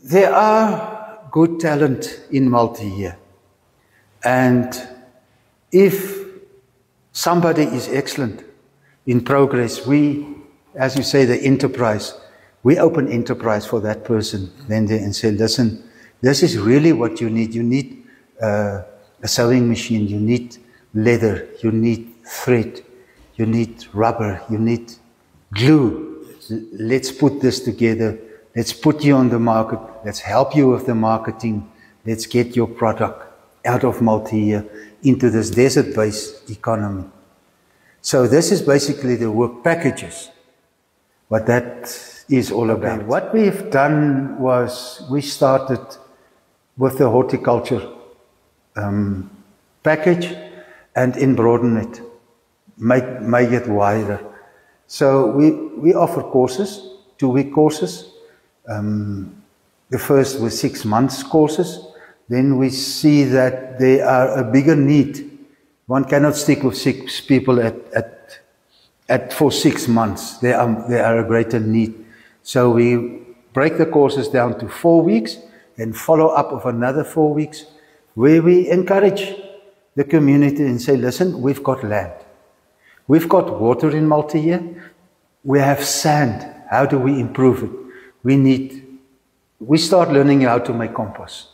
There are good talent in multi-year. And if somebody is excellent in progress, we, as you say, the enterprise, we open enterprise for that person then and say, listen, this is really what you need. You need a sewing machine, you need leather, you need thread, you need rubber, you need glue. Let's put this together. Let's put you on the market. Let's help you with the marketing. Let's get your product out of multi-year into this desert-based economy. So this is basically the work packages, what that is all about. What we've done was we started with the horticulture package and then broaden it, make it wider. So we offer courses, 2-week courses. The first was 6 months courses. Then we see that there are a bigger need. One cannot stick with 6 people for 6 months. There are a greater need. So we break the courses down to 4 weeks and follow up with another 4 weeks where we encourage the community and say, listen, we've got land. We've got water in multi-year. We have sand. How do we improve it? We start learning how to make compost.